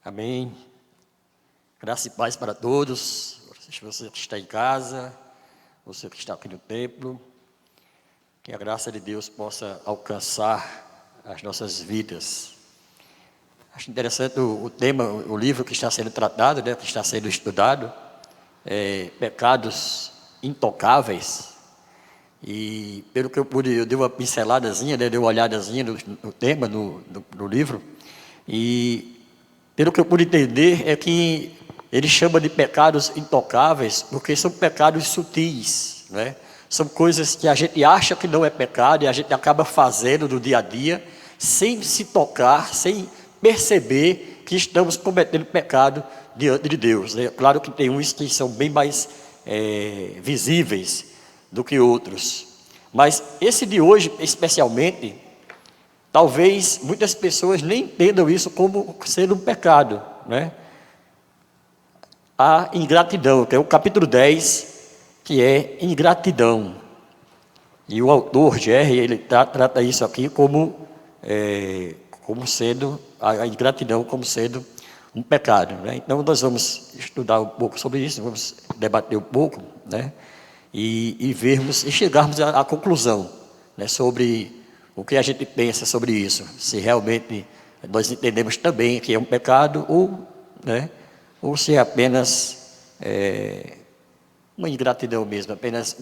Amém. Graça e paz para todos. Você que está em casa, você que está aqui no templo, que a graça de Deus possa alcançar as nossas vidas. Acho interessante o tema, o livro que está sendo tratado, que está sendo estudado, Pecados Intocáveis. E pelo que eu pude, eu dei uma pinceladazinha, dei uma olhadazinha no tema, no livro, e pelo que eu pude entender é que ele chama de pecados intocáveis porque são pecados sutis, né? São coisas que a gente acha que não é pecado e a gente acaba fazendo no dia a dia sem se tocar, sem perceber que estamos cometendo pecado diante de Deus, né? Claro que tem uns que são bem mais visíveis do que outros, mas esse de hoje especialmente, talvez muitas pessoas nem entendam isso como sendo um pecado, né? A ingratidão, que é o capítulo 10, que é ingratidão. E o autor, Jerry, ele trata isso aqui como sendo, a ingratidão como sendo um pecado, né? Então nós vamos estudar um pouco sobre isso, vamos debater um pouco, né? E vermos, e chegarmos à conclusão, né, sobre o que a gente pensa sobre isso, se realmente nós entendemos também que é um pecado ou se é apenas uma ingratidão mesmo, apenas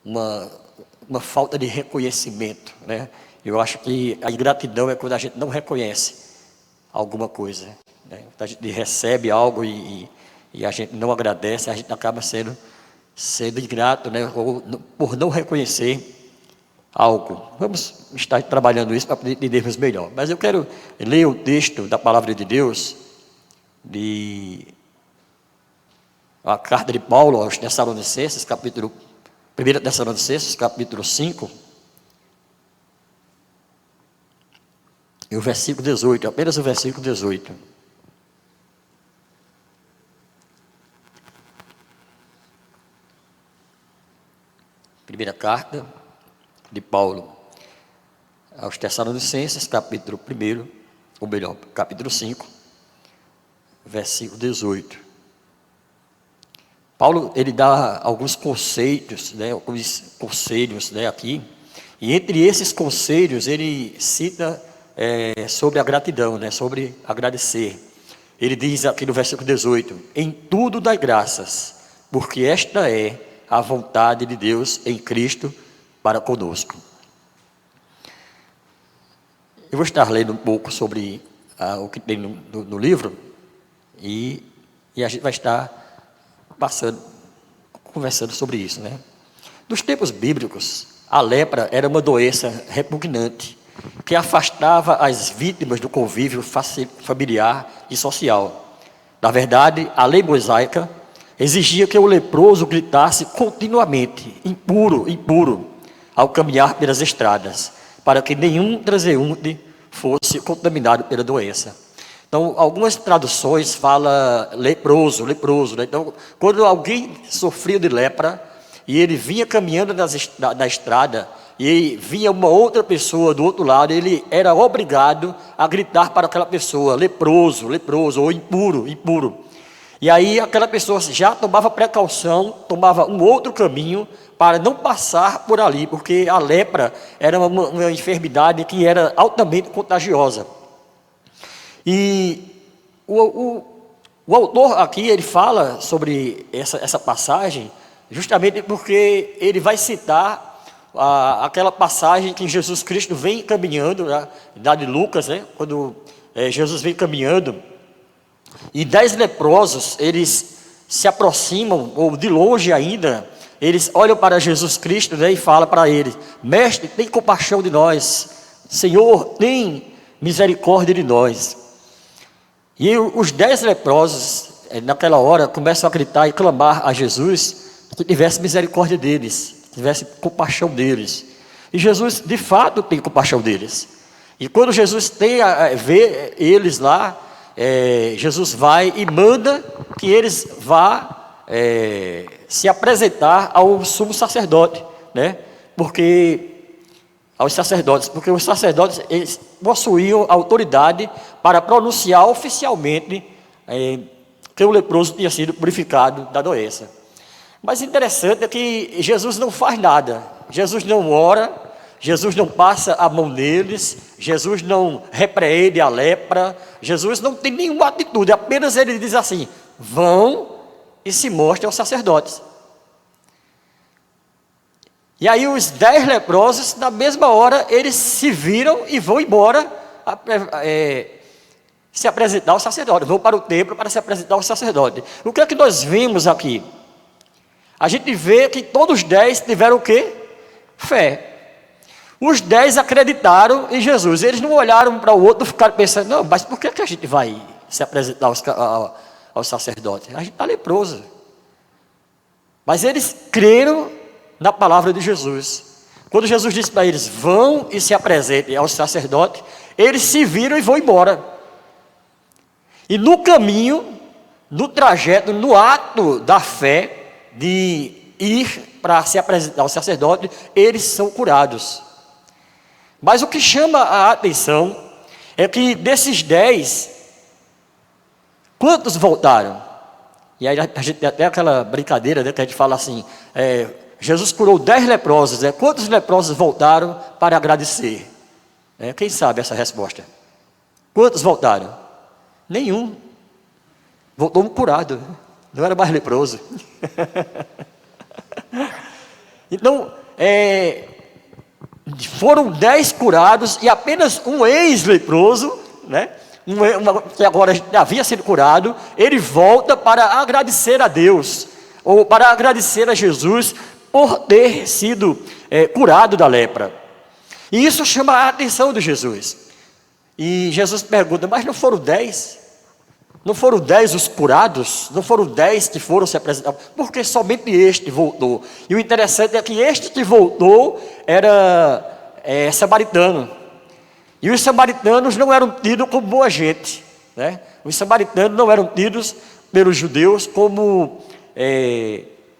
uma falta de reconhecimento, né? Eu acho que a ingratidão é quando a gente não reconhece alguma coisa, né? A gente recebe algo e a gente não agradece, a gente acaba sendo ingrato, né? Ou por não reconhecer algo. Vamos estar trabalhando isso para entendermos melhor. Mas eu quero ler o texto da palavra de Deus, a carta de Paulo aos Tessalonicenses, 1 Tessalonicenses, capítulo 5, e o versículo 18, apenas o versículo 18. Primeira carta de Paulo aos Tessalonicenses, capítulo 1, ou melhor, capítulo 5, versículo 18. Paulo, ele dá alguns conceitos, né, alguns conselhos, né, aqui, e entre esses conselhos ele cita sobre a gratidão, né, sobre agradecer. Ele diz aqui no versículo 18: em tudo dai graças, porque esta é a vontade de Deus em Cristo para conosco. Eu vou estar lendo um pouco sobre o que tem no livro e a gente vai estar conversando sobre isso, né? Nos tempos bíblicos, a lepra era uma doença repugnante que afastava as vítimas do convívio familiar e social. Na verdade, a lei mosaica exigia que o leproso gritasse continuamente: impuro, impuro, ao caminhar pelas estradas, para que nenhum transeunte fosse contaminado pela doença. Então, algumas traduções falam leproso, leproso, né? Então, quando alguém sofria de lepra e ele vinha caminhando na estrada e vinha uma outra pessoa do outro lado, ele era obrigado a gritar para aquela pessoa: leproso, leproso, ou impuro, impuro. E aí aquela pessoa já tomava precaução, tomava um outro caminho para não passar por ali, porque a lepra era uma enfermidade que era altamente contagiosa. E o autor aqui, ele fala sobre essa passagem, justamente porque ele vai citar aquela passagem que Jesus Cristo vem caminhando, na de Lucas, né? Quando Jesus vem caminhando, e 10 leprosos, eles se aproximam, ou de longe ainda, eles olham para Jesus Cristo, né, e falam para ele: mestre, tem compaixão de nós, Senhor, tem misericórdia de nós. E os 10 leprosos, naquela hora, começam a gritar e clamar a Jesus que tivesse misericórdia deles, que tivesse compaixão deles. E Jesus, de fato, tem compaixão deles. E quando Jesus vê eles lá, Jesus vai e manda que eles vá se apresentar ao sumo sacerdote, né? Porque aos sacerdotes, porque os sacerdotes eles possuíam autoridade para pronunciar oficialmente que o leproso tinha sido purificado da doença. Mas interessante é que Jesus não faz nada, Jesus não ora, Jesus não passa a mão neles, Jesus não repreende a lepra, Jesus não tem nenhuma atitude, apenas ele diz assim: vão e se mostrem aos sacerdotes. E aí os 10 leprosos, na mesma hora, eles se viram e vão embora se apresentar ao sacerdote, vão para o templo para se apresentar ao sacerdote. O que é que nós vimos aqui? A gente vê que todos os 10 tiveram o quê? Fé. Os 10 acreditaram em Jesus. Eles não olharam para o outro e ficaram pensando: não, mas por que a gente vai se apresentar aos sacerdotes? A gente está leproso. Mas eles creram na palavra de Jesus. Quando Jesus disse para eles: vão e se apresentem aos sacerdotes, eles se viram e vão embora. E no caminho, no trajeto, no ato da fé, de ir para se apresentar ao sacerdote, eles são curados. Mas o que chama a atenção é que desses 10, quantos voltaram? E aí a gente tem até aquela brincadeira, né, que a gente fala assim: Jesus curou 10 leprosos, quantos leprosos voltaram para agradecer? Quem sabe essa resposta? Quantos voltaram? Nenhum. Voltou um curado, não era mais leproso. Então, foram 10 curados e apenas um ex-leproso, né, que agora havia sido curado, ele volta para agradecer a Deus, ou para agradecer a Jesus por ter sido curado da lepra. E isso chama a atenção de Jesus. E Jesus pergunta: mas não foram 10? Não foram 10 os curados? Não foram 10 que foram se apresentar? Porque somente este voltou. E o interessante é que este que voltou era samaritano. E os samaritanos não eram tidos como boa gente, né? Os samaritanos não eram tidos pelos judeus como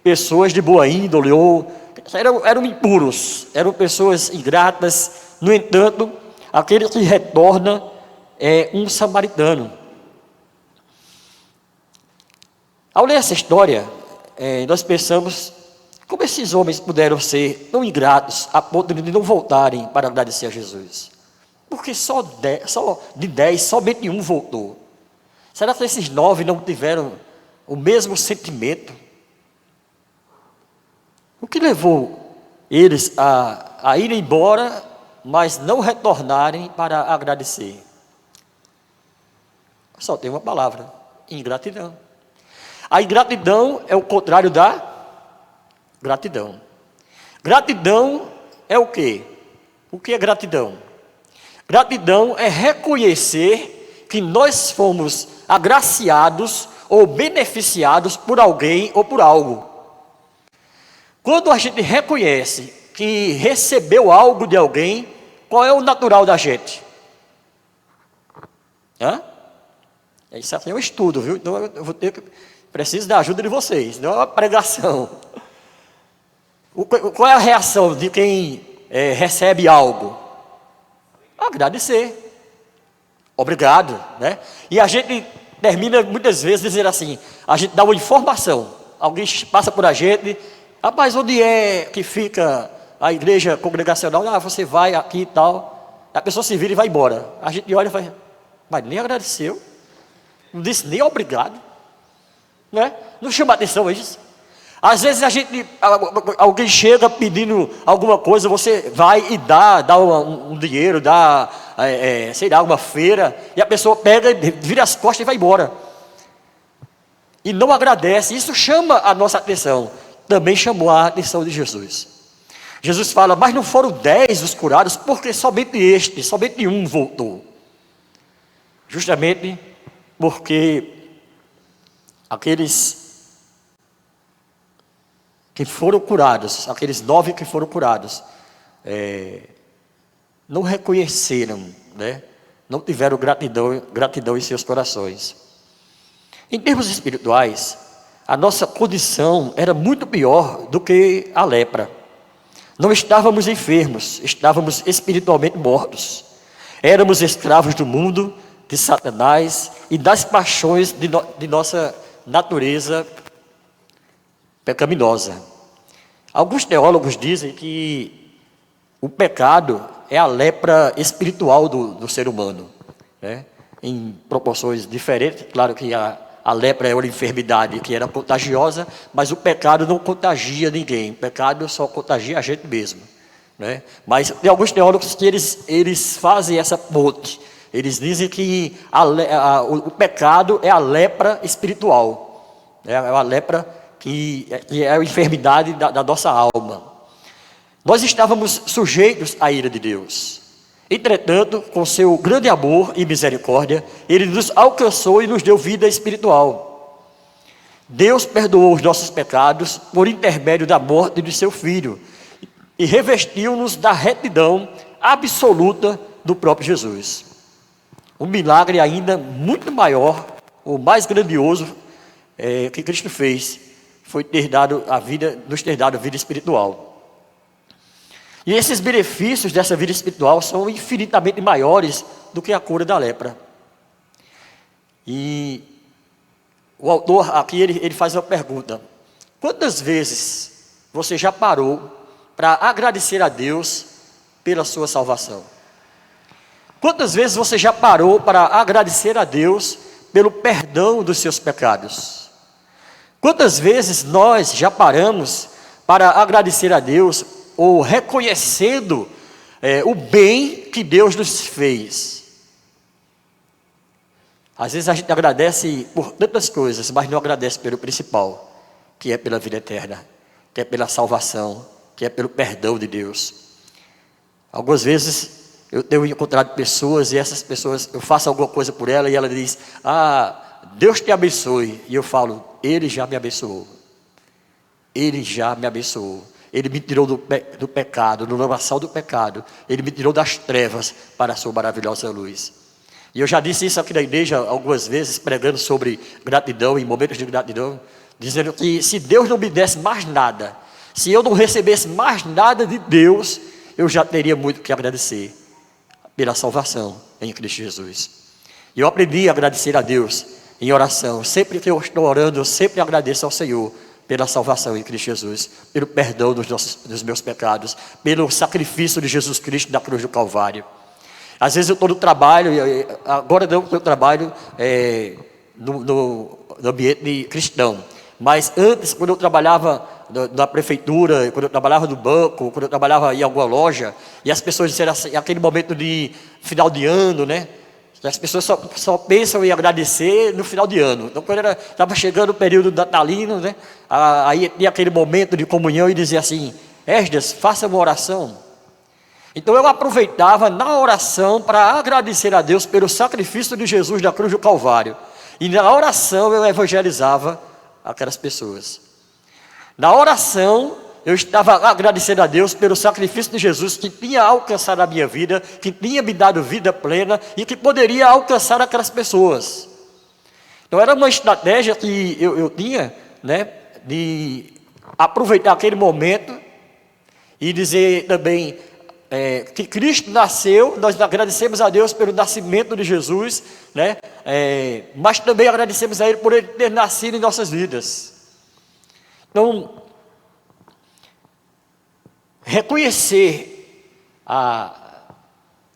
pessoas de boa índole, ou eram impuros, eram pessoas ingratas. No entanto, aquele que retorna é um samaritano. Ao ler essa história, nós pensamos: como esses homens puderam ser tão ingratos a ponto de não voltarem para agradecer a Jesus? Porque só de 10, somente um voltou. Será que esses 9 não tiveram o mesmo sentimento? O que levou eles a irem embora, mas não retornarem para agradecer? Só tem uma palavra: ingratidão. A ingratidão é o contrário da gratidão. Gratidão é o quê? O que é gratidão? Gratidão é reconhecer que nós fomos agraciados ou beneficiados por alguém ou por algo. Quando a gente reconhece que recebeu algo de alguém, qual é o natural da gente? Isso aqui é um estudo, viu? Então eu vou preciso da ajuda de vocês, não é uma pregação. Qual é a reação de quem recebe algo? Agradecer. Obrigado, né? E a gente termina muitas vezes dizendo assim: a gente dá uma informação, alguém passa por a gente: rapaz, onde é que fica a igreja congregacional? Você vai aqui e tal. A pessoa se vira e vai embora. A gente olha e fala: mas nem agradeceu, não disse nem obrigado, né? Não chama atenção isso? Às vezes alguém chega pedindo alguma coisa, você vai e dá um dinheiro, dá, sei lá, uma feira, e a pessoa pega, vira as costas e vai embora. E não agradece. Isso chama a nossa atenção. Também chamou a atenção de Jesus. Jesus fala: mas não foram 10 os curados, porque somente um voltou. Justamente porque aqueles que foram curados, aqueles 9 que foram curados, não reconheceram, né? Não tiveram gratidão em seus corações. Em termos espirituais, a nossa condição era muito pior do que a lepra. Não estávamos enfermos, estávamos espiritualmente mortos. Éramos escravos do mundo, de Satanás e das paixões de nossa natureza pecaminosa. Alguns teólogos dizem que o pecado é a lepra espiritual do ser humano, né? Em proporções diferentes. Claro que a lepra é uma enfermidade que era contagiosa, mas o pecado não contagia ninguém. O pecado só contagia a gente mesmo, né? Mas tem alguns teólogos que eles fazem essa ponte. Eles dizem que o pecado é a lepra espiritual, é a lepra que é a enfermidade da nossa alma. Nós estávamos sujeitos à ira de Deus. Entretanto, com seu grande amor e misericórdia, Ele nos alcançou e nos deu vida espiritual. Deus perdoou os nossos pecados por intermédio da morte de seu Filho e revestiu-nos da retidão absoluta do próprio Jesus. Um milagre ainda muito maior, o mais grandioso que Cristo fez, foi nos ter dado a vida espiritual. E esses benefícios dessa vida espiritual são infinitamente maiores do que a cura da lepra. E o autor aqui, ele faz uma pergunta: quantas vezes você já parou para agradecer a Deus pela sua salvação? Quantas vezes você já parou para agradecer a Deus pelo perdão dos seus pecados? Quantas vezes nós já paramos para agradecer a Deus, ou reconhecendo o bem que Deus nos fez? Às vezes a gente agradece por tantas coisas, mas não agradece pelo principal, que é pela vida eterna, que é pela salvação, que é pelo perdão de Deus. Algumas vezes eu tenho encontrado pessoas, e essas pessoas, eu faço alguma coisa por ela, e ela diz: Deus te abençoe. E eu falo: Ele já me abençoou. Ele já me abençoou. Ele me tirou do pecado, do lamaçal do pecado. Ele me tirou das trevas para a sua maravilhosa luz. E eu já disse isso aqui na igreja algumas vezes, pregando sobre gratidão, em momentos de gratidão, dizendo que se Deus não me desse mais nada, se eu não recebesse mais nada de Deus, eu já teria muito que agradecer pela salvação em Cristo Jesus. E eu aprendi a agradecer a Deus em oração. Sempre que eu estou orando, eu sempre agradeço ao Senhor pela salvação em Cristo Jesus, pelo perdão dos meus pecados, pelo sacrifício de Jesus Cristo na cruz do Calvário. Às vezes eu estou no trabalho, agora não, eu trabalho no ambiente cristão, mas antes, quando eu trabalhava na prefeitura, quando eu trabalhava no banco, quando eu trabalhava em alguma loja, e as pessoas disseram assim, aquele momento de final de ano, né? As pessoas só pensam em agradecer no final de ano. Então, quando estava chegando o período natalino, né? Aí tinha aquele momento de comunhão e dizia assim: Esdras, faça uma oração. Então eu aproveitava na oração para agradecer a Deus pelo sacrifício de Jesus na cruz do Calvário. E na oração eu evangelizava aquelas pessoas. Na oração eu estava agradecendo a Deus pelo sacrifício de Jesus, que tinha alcançado a minha vida, que tinha me dado vida plena e que poderia alcançar aquelas pessoas. Então era uma estratégia que eu tinha, né, de aproveitar aquele momento e dizer também que Cristo nasceu. Nós agradecemos a Deus pelo nascimento de Jesus, né, mas também agradecemos a Ele por Ele ter nascido em nossas vidas. Então, reconhecer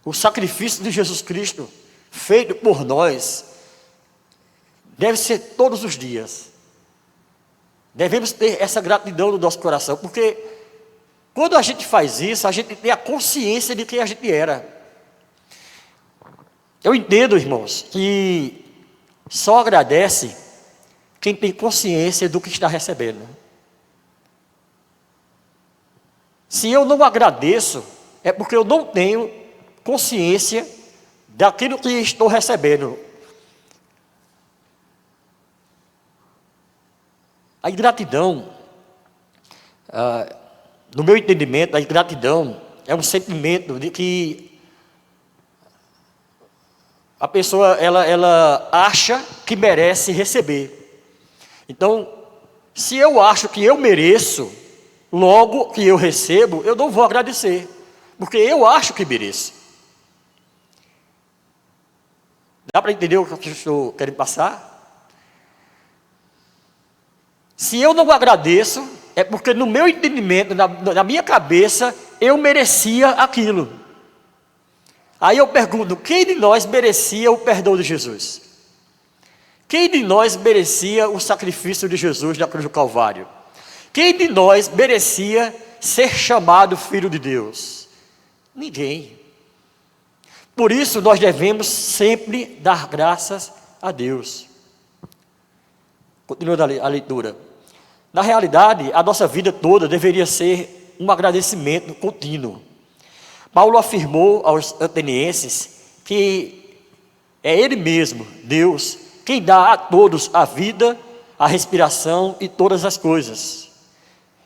o sacrifício de Jesus Cristo feito por nós deve ser todos os dias. Devemos ter essa gratidão no nosso coração, porque quando a gente faz isso, a gente tem a consciência de quem a gente era. Eu entendo, irmãos, que só agradece quem tem consciência do que está recebendo. Se eu não agradeço, é porque eu não tenho consciência daquilo que estou recebendo. A ingratidão, no meu entendimento, a ingratidão é um sentimento de que a pessoa ela acha que merece receber. Então, se eu acho que eu mereço, Logo que eu recebo, eu não vou agradecer, porque eu acho que mereço. Dá para entender o que eu estou querendo passar? Se eu não agradeço, é porque no meu entendimento, na minha cabeça, eu merecia aquilo. Aí eu pergunto, quem de nós merecia o perdão de Jesus? Quem de nós merecia o sacrifício de Jesus na cruz do Calvário? Quem de nós merecia ser chamado filho de Deus? Ninguém. Por isso nós devemos sempre dar graças a Deus. Continuando a leitura. Na realidade, a nossa vida toda deveria ser um agradecimento contínuo. Paulo afirmou aos atenienses que é Ele mesmo, Deus, quem dá a todos a vida, a respiração e todas as coisas.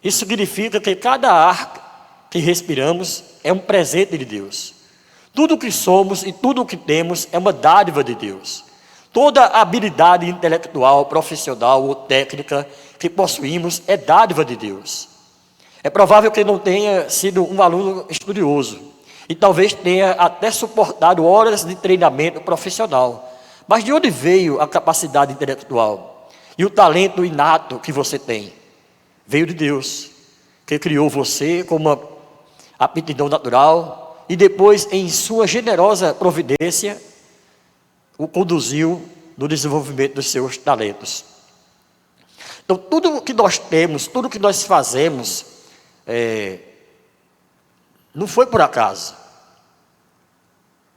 Isso significa que cada ar que respiramos é um presente de Deus. Tudo o que somos e tudo o que temos é uma dádiva de Deus. Toda habilidade intelectual, profissional ou técnica que possuímos é dádiva de Deus. É provável que não tenha sido um aluno estudioso e talvez tenha até suportado horas de treinamento profissional. Mas de onde veio a capacidade intelectual e o talento inato que você tem? Veio de Deus, que criou você com uma aptidão natural e depois, em sua generosa providência, o conduziu no desenvolvimento dos seus talentos. Então, tudo o que nós temos, tudo o que nós fazemos, não foi por acaso.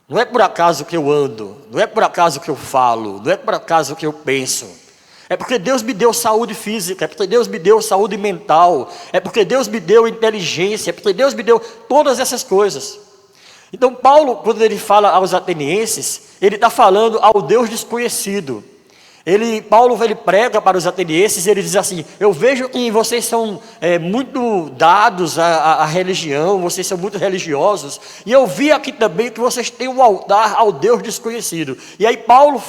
Não é por acaso que eu ando, não é por acaso que eu falo, não é por acaso que eu penso. É porque Deus me deu saúde física, é porque Deus me deu saúde mental, é porque Deus me deu inteligência, é porque Deus me deu todas essas coisas. Então Paulo, quando ele fala aos atenienses, ele está falando ao Deus desconhecido. Paulo prega para os atenienses e ele diz assim: eu vejo que vocês são muito dados à religião, vocês são muito religiosos, e eu vi aqui também que vocês têm um altar ao Deus desconhecido. E aí Paulo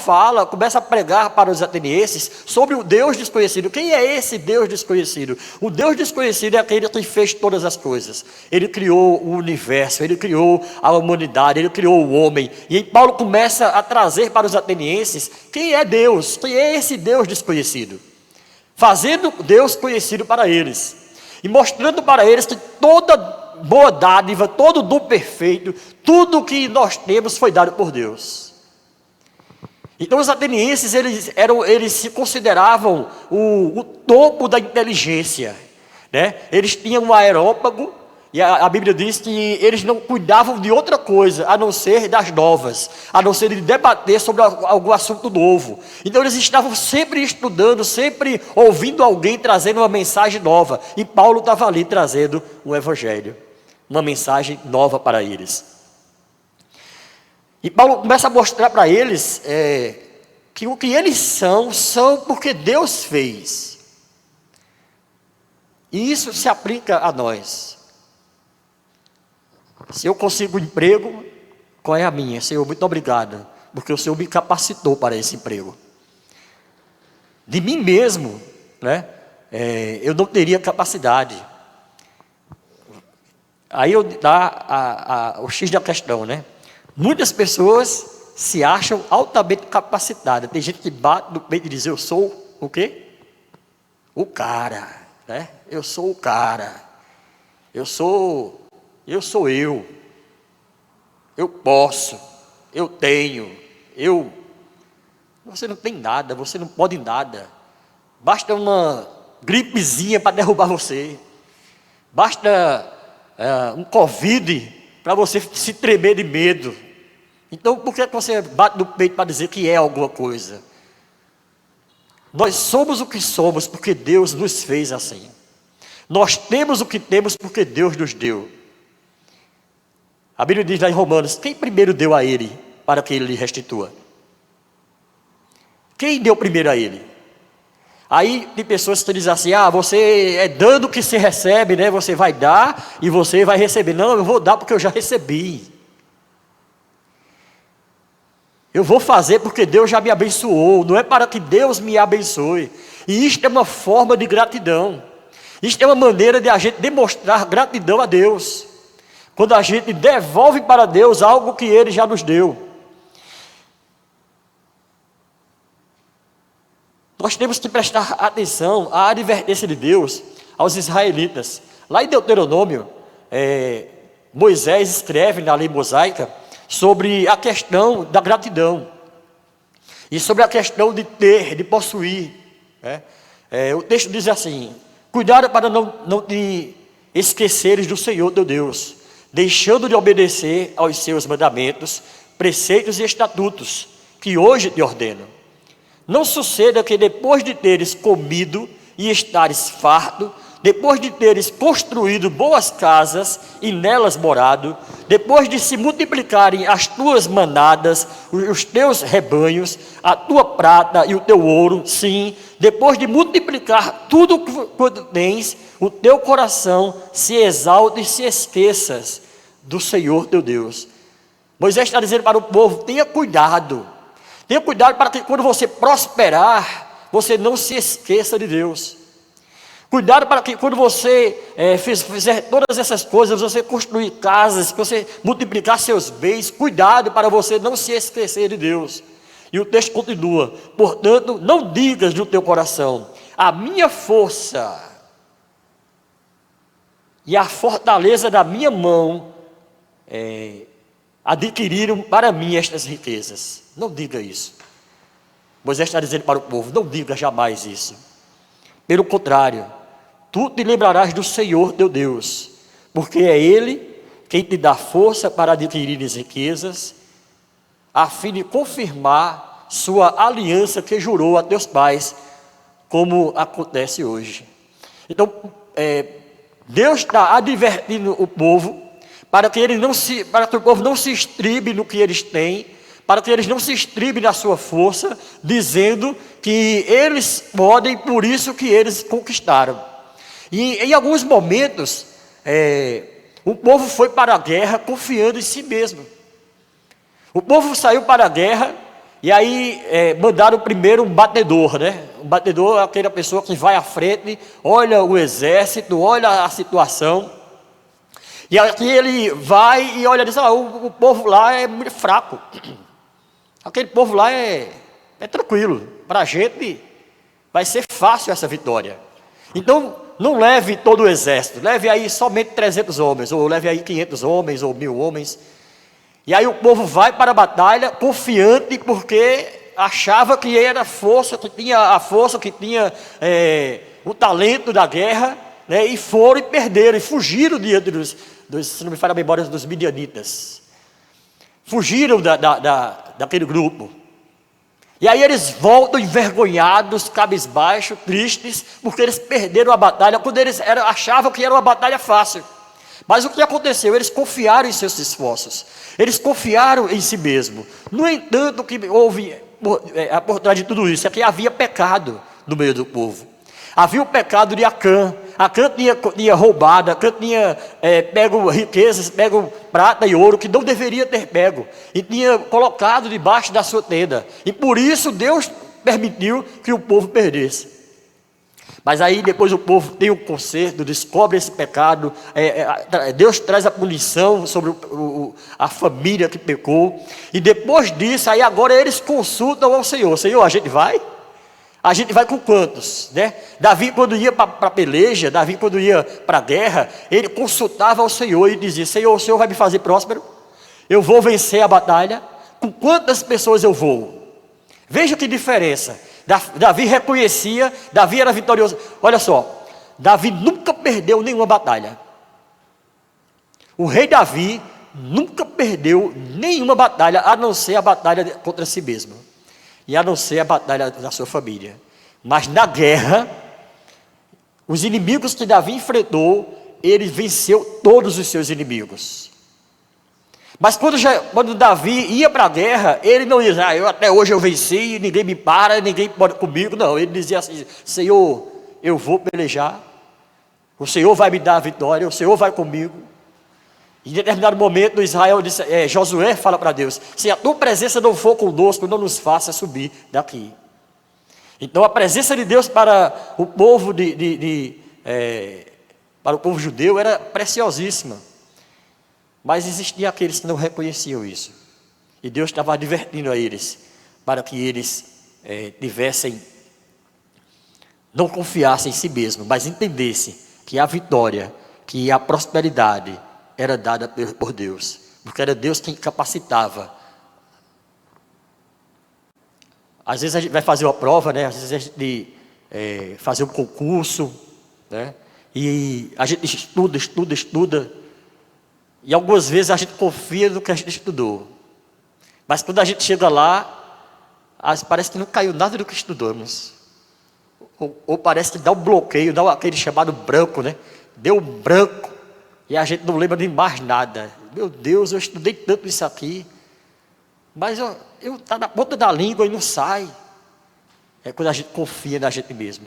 começa a pregar para os atenienses sobre o Deus desconhecido. Quem é esse Deus desconhecido? O Deus desconhecido é aquele que fez todas as coisas. Ele criou o universo, ele criou a humanidade, ele criou o homem. E aí Paulo começa a trazer para os atenienses quem é Deus. Quem é esse Deus desconhecido? Fazendo Deus conhecido para eles. E mostrando para eles que toda boa dádiva, todo dom perfeito, tudo que nós temos foi dado por Deus. Então os atenienses, eles se consideravam o topo da inteligência, né? Eles tinham um aerópago. E a Bíblia diz que eles não cuidavam de outra coisa, a não ser das novas, a não ser de debater sobre algum assunto novo. Então eles estavam sempre estudando, sempre ouvindo alguém trazendo uma mensagem nova. E Paulo estava ali trazendo um evangelho, uma mensagem nova para eles. E Paulo começa a mostrar para eles que o que eles são porque Deus fez. E isso se aplica a nós. Se eu consigo um emprego, qual é a minha? Senhor, muito obrigado, porque o Senhor me capacitou para esse emprego. De mim mesmo, né? Eu não teria capacidade. Aí eu dá o X da questão, né? Muitas pessoas se acham altamente capacitadas. Tem gente que bate no peito e diz: eu sou o quê? O cara, né? Eu sou o cara. Eu sou eu posso, eu tenho, Você não tem nada, você não pode nada. Basta uma gripezinha para derrubar você. Basta um Covid para você se tremer de medo. Então por que você bate no peito para dizer que é alguma coisa? Nós somos o que somos porque Deus nos fez assim. Nós temos o que temos porque Deus nos deu. A Bíblia diz lá em Romanos: quem primeiro deu a ele para que ele lhe restitua? Quem deu primeiro a ele? Aí tem pessoas que dizem assim: você é dando que se recebe, né? Você vai dar e você vai receber. Não, eu vou dar porque eu já recebi. Eu vou fazer porque Deus já me abençoou. Não é para que Deus me abençoe. E isto é uma forma de gratidão. Isto é uma maneira de a gente demonstrar gratidão a Deus, quando a gente devolve para Deus algo que Ele já nos deu. Nós temos que prestar atenção à advertência de Deus aos israelitas. Lá em Deuteronômio, Moisés escreve na lei mosaica sobre a questão da gratidão e sobre a questão de ter, de possuir, né? O texto diz assim: cuidado para não te esqueceres do Senhor teu Deus, deixando de obedecer aos seus mandamentos, preceitos e estatutos, que hoje te ordeno. Não suceda que depois de teres comido e estares farto, depois de teres construído boas casas e nelas morado, depois de se multiplicarem as tuas manadas, os teus rebanhos, a tua prata e o teu ouro, sim, depois de multiplicar tudo quanto tens, o teu coração se exalte e se esqueças do Senhor teu Deus. Moisés está dizendo para o povo: tenha cuidado para que quando você prosperar, você não se esqueça de Deus. Cuidado para que quando você fizer todas essas coisas, você construir casas, você multiplicar seus bens, cuidado para você não se esquecer de Deus. E o texto continua: portanto, não digas no teu coração, a minha força e a fortaleza da minha mão adquiriram para mim estas riquezas. Não diga isso. Moisés está dizendo para o povo: não diga jamais isso. Pelo contrário, tu te lembrarás do Senhor teu Deus, porque é Ele quem te dá força para adquirir as riquezas, a fim de confirmar sua aliança que jurou a teus pais, como acontece hoje. Então, Deus está advertindo o povo para que o povo não se estribe no que eles têm, para que eles não se estribem na sua força, dizendo que eles podem, por isso que eles conquistaram. E em alguns momentos, o povo foi para a guerra confiando em si mesmo. O povo saiu para a guerra e aí mandaram primeiro um batedor, né? Um batedor é aquela pessoa que vai à frente, olha o exército, olha a situação. E aqui ele vai e olha e diz: o povo lá é muito fraco. Aquele povo lá é tranquilo. Para a gente vai ser fácil essa vitória. Então, não leve todo o exército. Leve aí somente 300 homens. Ou leve aí 500 homens ou 1000 homens. E aí o povo vai para a batalha confiante, porque achava que era força, que tinha a força, que tinha o talento da guerra, né? E foram e perderam, e fugiram diante se não me falha a memória, dos midianitas. Fugiram daquele grupo. E aí eles voltam envergonhados, cabisbaixos, tristes, porque eles perderam a batalha, quando eles achavam que era uma batalha fácil. Mas o que aconteceu? Eles confiaram em seus esforços, eles confiaram em si mesmo. No entanto, o que houve por trás de tudo isso é que havia pecado no meio do povo. Havia o pecado de Acã. Acã tinha roubado, Acã tinha pego riquezas, pego prata e ouro que não deveria ter pego, e tinha colocado debaixo da sua tenda, e por isso Deus permitiu que o povo perdesse. Mas aí depois o povo tem um conserto, descobre esse pecado, Deus traz a punição sobre a família que pecou, e depois disso, aí agora eles consultam ao Senhor: Senhor, a gente vai? A gente vai com quantos, né? Davi, quando ia para a peleja, Davi, quando ia para a guerra, ele consultava ao Senhor e dizia: Senhor, o Senhor vai me fazer próspero? Eu vou vencer a batalha? Com quantas pessoas eu vou? Veja que diferença. Davi reconhecia, Davi era vitorioso. Olha só, Davi nunca perdeu nenhuma batalha. O rei Davi nunca perdeu nenhuma batalha, a não ser a batalha contra si mesmo, e a não ser a batalha da sua família. Mas na guerra, os inimigos que Davi enfrentou, ele venceu todos os seus inimigos. Mas quando Davi ia para a guerra, ele não dizia: até hoje eu venci, ninguém me para, ninguém pode comigo. Não, ele dizia assim: Senhor, eu vou pelejar, o Senhor vai me dar a vitória, o Senhor vai comigo. Em determinado momento, Israel disse, Josué fala para Deus: se a tua presença não for conosco, não nos faça subir daqui. Então a presença de Deus para o povo de para o povo judeu era preciosíssima. Mas existiam aqueles que não reconheciam isso. E Deus estava advertindo a eles, para que eles não confiassem em si mesmos, mas entendessem que a vitória, que a prosperidade era dada por Deus. Porque era Deus quem capacitava. Às vezes a gente vai fazer uma prova, né? Às vezes a gente fazer um concurso, né? E a gente estuda. E algumas vezes a gente confia no que a gente estudou. Mas quando a gente chega lá, parece que não caiu nada do que estudamos. Ou parece que dá um bloqueio, dá aquele chamado branco, né? Deu um branco. E a gente não lembra de mais nada. Meu Deus, eu estudei tanto isso aqui. Mas tá na ponta da língua e não sai. É quando a gente confia na gente mesmo.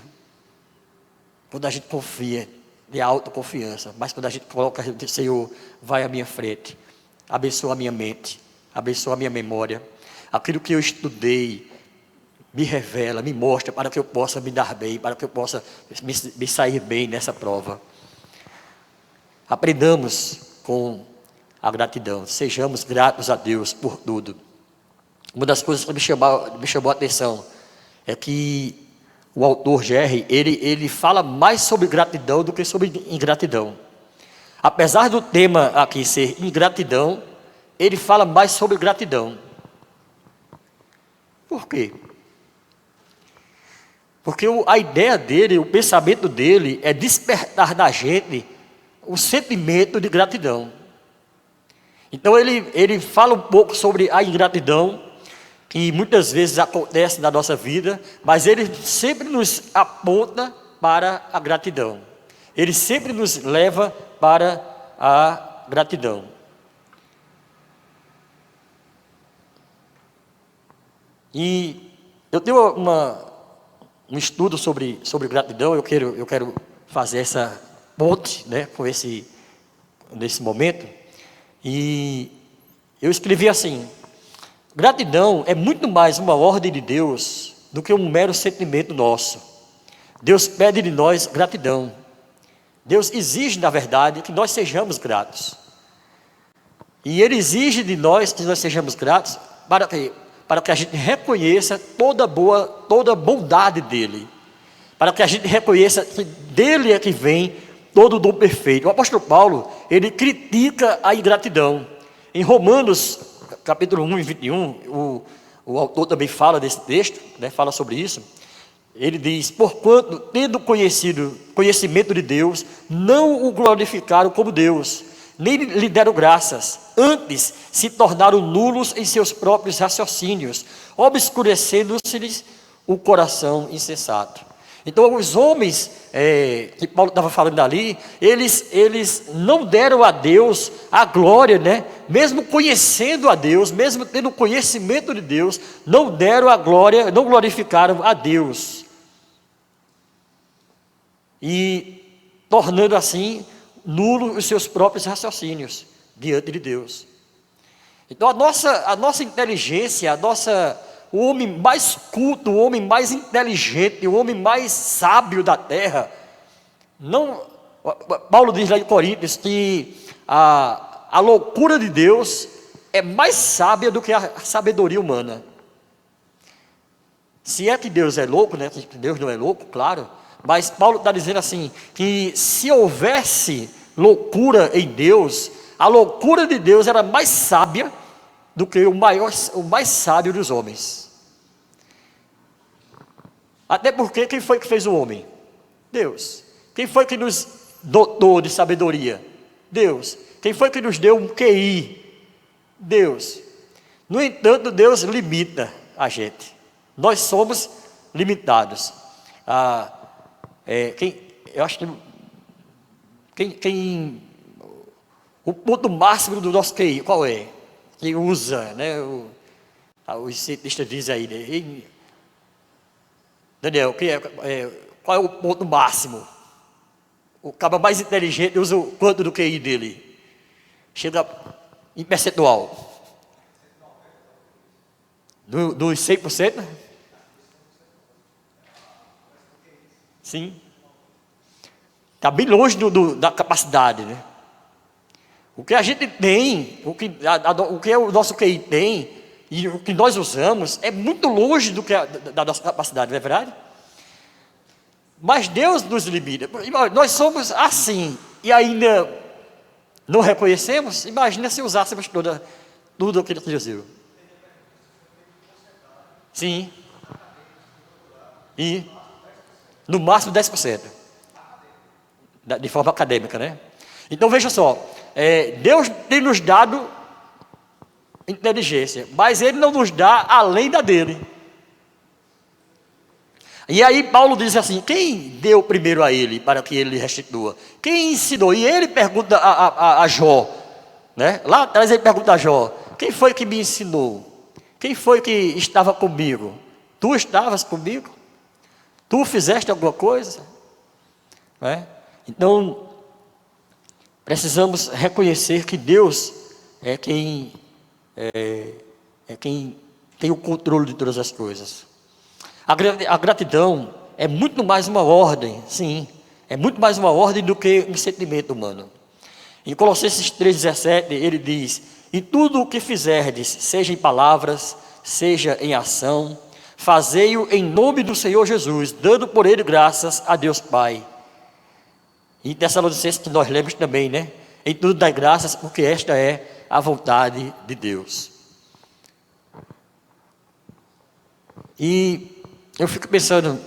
Quando a gente confia, de autoconfiança. Mas quando a gente coloca, Senhor, vai à minha frente. Abençoa a minha mente. Abençoa a minha memória. Aquilo que eu estudei, me revela, me mostra, para que eu possa me dar bem, para que eu possa me sair bem nessa prova. Aprendamos com a gratidão. Sejamos gratos a Deus por tudo. Uma das coisas que me chamou a atenção é que o autor Jerry, ele fala mais sobre gratidão do que sobre ingratidão. Apesar do tema aqui ser ingratidão, ele fala mais sobre gratidão. Por quê? Porque a ideia dele, o pensamento dele é despertar na gente o sentimento de gratidão. Então ele fala um pouco sobre a ingratidão, que muitas vezes acontece na nossa vida, mas ele sempre nos aponta para a gratidão. Ele sempre nos leva para a gratidão. E eu tenho um estudo sobre gratidão. Eu quero fazer essa ponte, né, nesse momento. E eu escrevi assim: gratidão é muito mais uma ordem de Deus do que um mero sentimento nosso. Deus pede de nós gratidão. Deus exige, na verdade, que nós sejamos gratos. E Ele exige de nós que nós sejamos gratos para que a gente reconheça toda a bondade dEle. Para que a gente reconheça que dEle é que vem todo o dom perfeito. O apóstolo Paulo, ele critica a ingratidão. Em Romanos, capítulo 1 e 21, o autor também fala desse texto, né, fala sobre isso. Ele diz: porquanto, tendo conhecimento de Deus, não o glorificaram como Deus, nem lhe deram graças, antes se tornaram nulos em seus próprios raciocínios, obscurecendo-se-lhes o coração insensato. Então os homens, que Paulo estava falando ali, eles não deram a Deus a glória, né? Mesmo conhecendo a Deus, mesmo tendo conhecimento de Deus, não deram a glória, não glorificaram a Deus. E tornando assim nulos os seus próprios raciocínios diante de Deus. Então a nossa inteligência, o homem mais culto, o homem mais inteligente, o homem mais sábio da terra, Paulo diz lá em Coríntios que a loucura de Deus é mais sábia do que a sabedoria humana. Se é que Deus é louco, né? Que Deus não é louco, claro. Mas Paulo está dizendo assim, que se houvesse loucura em Deus, a loucura de Deus era mais sábia do que o mais sábio dos homens. Até porque quem foi que fez o homem? Deus. Quem foi que nos dotou de sabedoria? Deus. Quem foi que nos deu um QI? Deus. No entanto, Deus limita a gente. Nós somos limitados. Eu acho que o ponto máximo do nosso QI, qual é? Quem usa, né? Os cientistas dizem aí, né? Daniel, qual é o ponto máximo? O cara mais inteligente usa o quanto do QI dele? Chega em percentual. Dos 100%? Sim. Está bem longe da capacidade, né? O que a gente tem, o que o nosso QI tem, e o que nós usamos, é muito longe da nossa capacidade, não é verdade? Mas Deus nos limita. Nós somos assim, e ainda não reconhecemos. Imagina se usássemos tudo o que Ele nos deu. Sim. E no máximo 10%. De forma acadêmica, né? Então veja só, Deus tem nos dado inteligência, mas Ele não nos dá além da dele. E aí Paulo diz assim: quem deu primeiro a ele para que ele restitua? Quem ensinou? E ele pergunta a Jó, né? Lá atrás ele pergunta a Jó: quem foi que me ensinou? Quem foi que estava comigo? Tu estavas comigo? Tu fizeste alguma coisa? Né? Então precisamos reconhecer que Deus é quem tem o controle de todas as coisas. A gratidão é muito mais uma ordem, sim, é muito mais uma ordem do que um sentimento humano. Em Colossenses 3,17 ele diz: e tudo o que fizerdes, seja em palavras, seja em ação, fazei-o em nome do Senhor Jesus, dando por ele graças a Deus Pai. E Tessalonicenses que nós lemos também, né? Em tudo dai graças, porque esta é a vontade de Deus. E eu fico pensando,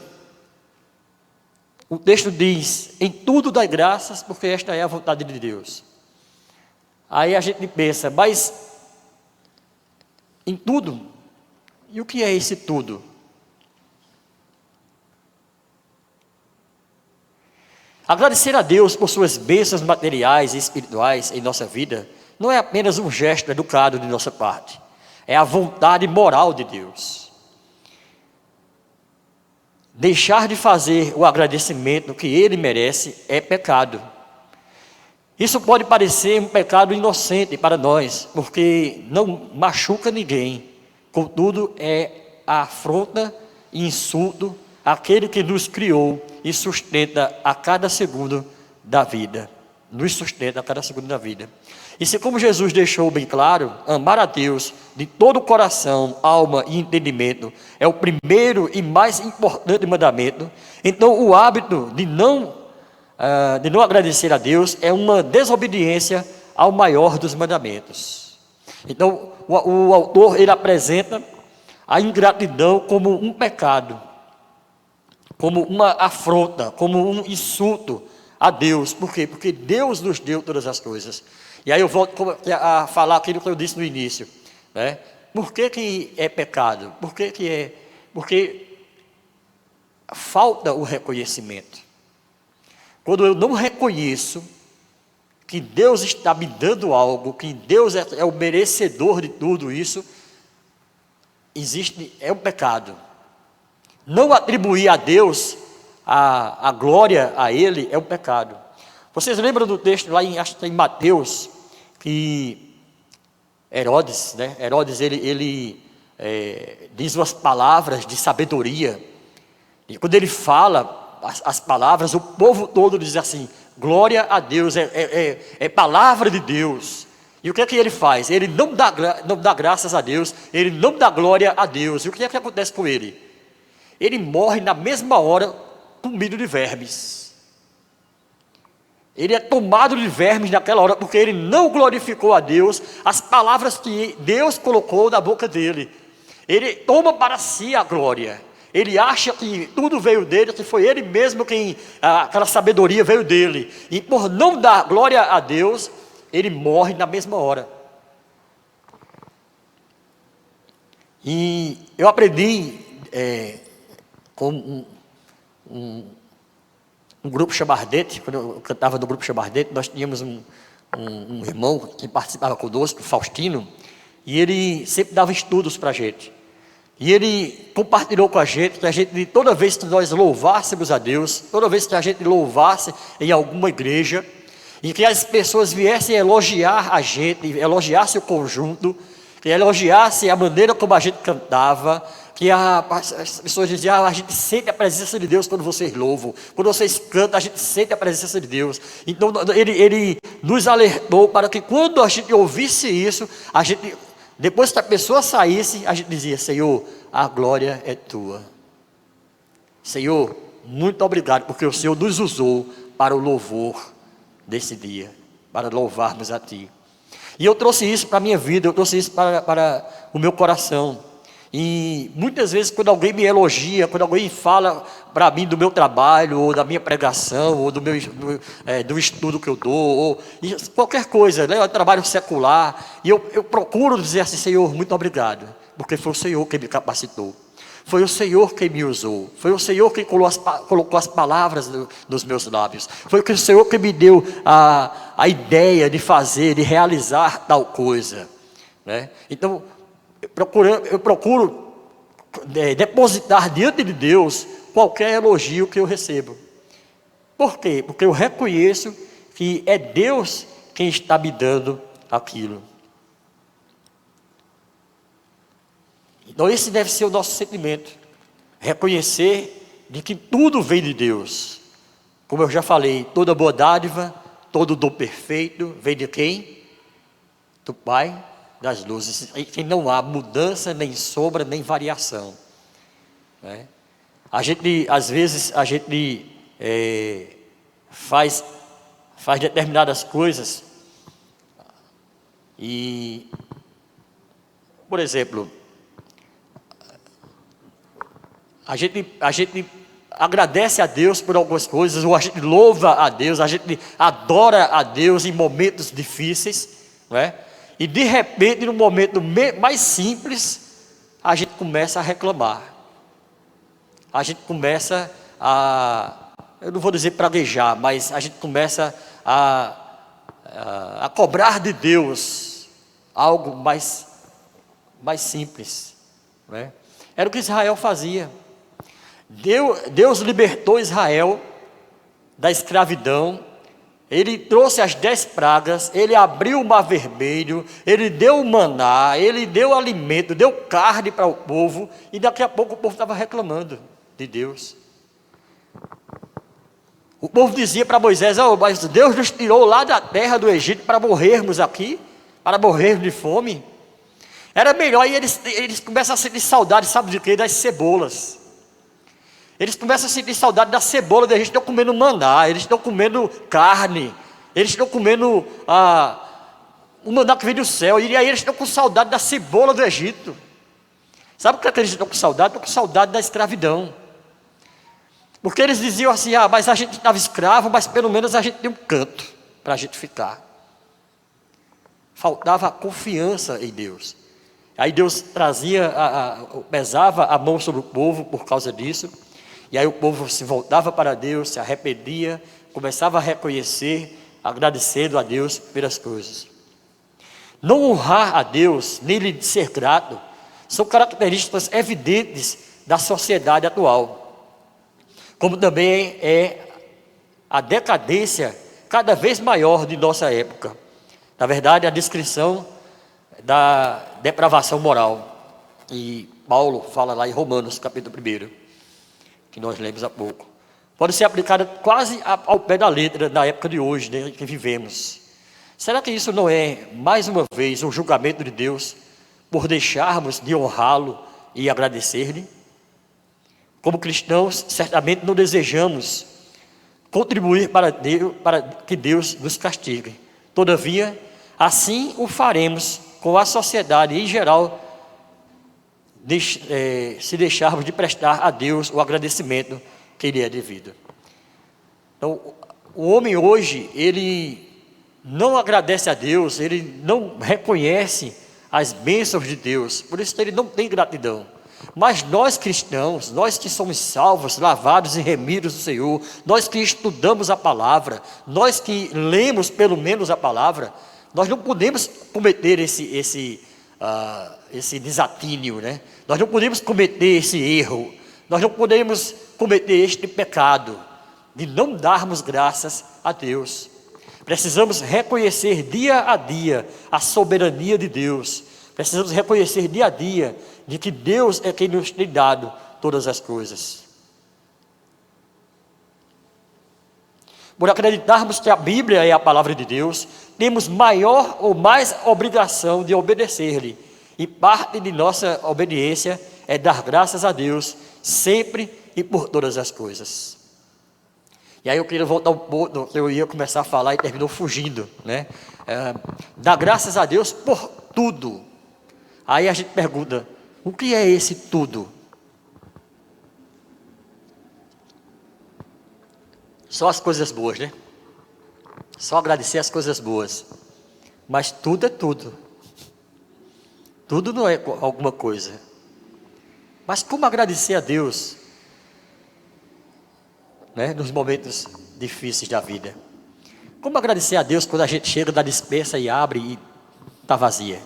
o texto diz: em tudo dai graças, porque esta é a vontade de Deus. Aí a gente pensa, mas em tudo? E o que é esse tudo? Agradecer a Deus por suas bênçãos materiais e espirituais em nossa vida não é apenas um gesto educado de nossa parte, é a vontade moral de Deus. Deixar de fazer o agradecimento que Ele merece é pecado. Isso pode parecer um pecado inocente para nós, porque não machuca ninguém, contudo é a afronta e insulto àquele que nos criou e sustenta a cada segundo da vida. Nos sustenta a cada segundo da vida. E se, como Jesus deixou bem claro, amar a Deus de todo o coração, alma e entendimento é o primeiro e mais importante mandamento, então o hábito de não agradecer a Deus é uma desobediência ao maior dos mandamentos. Então o autor ele apresenta a ingratidão como um pecado, como uma afronta, como um insulto a Deus. Por quê? Porque Deus nos deu todas as coisas. E aí eu volto a falar aquilo que eu disse no início, né? Por que é pecado? Porque falta o reconhecimento. Quando eu não reconheço que Deus está me dando algo, que Deus é o merecedor de tudo isso, é um pecado. Não atribuir a Deus a glória a Ele é um pecado. Vocês lembram do texto lá acho que em Mateus, que Herodes, né? Herodes ele diz umas palavras de sabedoria, e quando ele fala as palavras, o povo todo diz assim: glória a Deus, é palavra de Deus. E o que é que ele faz? Ele não dá graças a Deus, ele não dá glória a Deus. E o que é que acontece com ele? Ele morre na mesma hora, comido de vermes. Ele é tomado de vermes naquela hora, porque ele não glorificou a Deus, as palavras que Deus colocou na boca dele. Ele toma para si a glória. Ele acha que tudo veio dele, que foi ele mesmo quem, aquela sabedoria veio dele. E por não dar glória a Deus, ele morre na mesma hora. E eu aprendi com um grupo Chamardete. Quando eu cantava no grupo Chamardete, nós tínhamos um irmão que participava conosco, Faustino, e ele sempre dava estudos para a gente. E ele compartilhou com a gente que toda vez que nós louvássemos a Deus, toda vez que a gente louvasse em alguma igreja, e que as pessoas viessem elogiar a gente, elogiassem o conjunto, que elogiassem a maneira como a gente cantava, que as pessoas diziam, a gente sente a presença de Deus quando vocês louvam, quando vocês cantam, a gente sente a presença de Deus. Então ele nos alertou para que quando a gente ouvisse isso, a gente, depois que a pessoa saísse, a gente dizia: Senhor, a glória é tua. Senhor, muito obrigado, porque o Senhor nos usou para o louvor desse dia, para louvarmos a Ti. E eu trouxe isso para a minha vida, eu trouxe isso para o meu coração. E muitas vezes quando alguém me elogia, quando alguém fala para mim do meu trabalho, ou da minha pregação, ou do estudo que eu dou, ou qualquer coisa, né? Eu trabalho secular, e eu procuro dizer assim: Senhor, muito obrigado, porque foi o Senhor que me capacitou. Foi o Senhor quem me usou. Foi o Senhor quem colocou as palavras nos meus lábios. Foi o Senhor que me deu a ideia de fazer, de realizar tal coisa, né? Então, eu procuro depositar diante de Deus qualquer elogio que eu recebo. Por quê? Porque eu reconheço que é Deus quem está me dando aquilo. Então esse deve ser o nosso sentimento, reconhecer de que tudo vem de Deus. Como eu já falei, toda boa dádiva, todo dom perfeito, vem de quem? Do Pai das luzes, em quem não há mudança, nem sombra, nem variação, né? Às vezes, a gente faz determinadas coisas e, por exemplo, a gente agradece a Deus por algumas coisas, ou a gente louva a Deus, a gente adora a Deus em momentos difíceis, não é? E de repente, no momento mais simples, a gente começa a reclamar. A gente começa eu não vou dizer praguejar, mas a gente começa a cobrar de Deus algo mais simples, não é? Era o que Israel fazia. Deus libertou Israel da escravidão. Ele trouxe as 10 pragas, ele abriu o mar vermelho, ele deu o maná, ele deu alimento, deu carne para o povo, e daqui a pouco o povo estava reclamando de Deus. O povo dizia para Moisés: mas Deus nos tirou lá da terra do Egito para morrermos aqui, para morrermos de fome. Era melhor, e eles começam a sentir saudade, sabe de quê? Das cebolas. Eles começam a sentir saudade da cebola, eles estão comendo maná, eles estão comendo carne, eles estão comendo o maná que vem do céu, e aí eles estão com saudade da cebola do Egito. Sabe por que eles estão com saudade? Estão com saudade da escravidão. Porque eles diziam assim: mas a gente estava escravo, mas pelo menos a gente tem um canto para a gente ficar. Faltava a confiança em Deus. Aí Deus pesava a mão sobre o povo por causa disso. E aí o povo se voltava para Deus, se arrependia, começava a reconhecer, agradecendo a Deus pelas coisas. Não honrar a Deus, nem lhe ser grato, são características evidentes da sociedade atual. Como também é a decadência cada vez maior de nossa época. Na verdade, a descrição da depravação moral. E Paulo fala lá em Romanos, capítulo 1, que nós lemos há pouco. Pode ser aplicada quase ao pé da letra na época de hoje, né, que vivemos. Será que isso não é, mais uma vez, um julgamento de Deus por deixarmos de honrá-lo e agradecer-lhe? Como cristãos, certamente não desejamos contribuir para que Deus nos castigue. Todavia, assim o faremos com a sociedade em geral, se deixarmos de prestar a Deus o agradecimento que lhe é devido. Então, o homem hoje, ele não agradece a Deus, ele não reconhece as bênçãos de Deus, por isso ele não tem gratidão. Mas nós cristãos, nós que somos salvos, lavados e remidos do Senhor, nós que estudamos a palavra, nós que lemos pelo menos a palavra, nós não podemos cometer esse desatínio, né? Nós não podemos cometer esse erro, nós não podemos cometer este pecado de não darmos graças a Deus. Precisamos reconhecer dia a dia a soberania de Deus, Precisamos reconhecer dia a dia de que Deus é quem nos tem dado todas as coisas. Por acreditarmos que a Bíblia é a palavra de Deus, temos maior ou mais obrigação de obedecer-lhe. E parte de nossa obediência é dar graças a Deus, sempre e por todas as coisas. E aí eu queria voltar um pouco, eu ia começar a falar e terminou fugindo, né? Dar graças a Deus por tudo. Aí a gente pergunta, o que é esse tudo? Só as coisas boas, né? Só agradecer as coisas boas. Mas tudo é tudo. Tudo não é alguma coisa. Mas como agradecer a Deus, né, nos momentos difíceis da vida? Como agradecer a Deus quando a gente chega da despensa e abre e está vazia?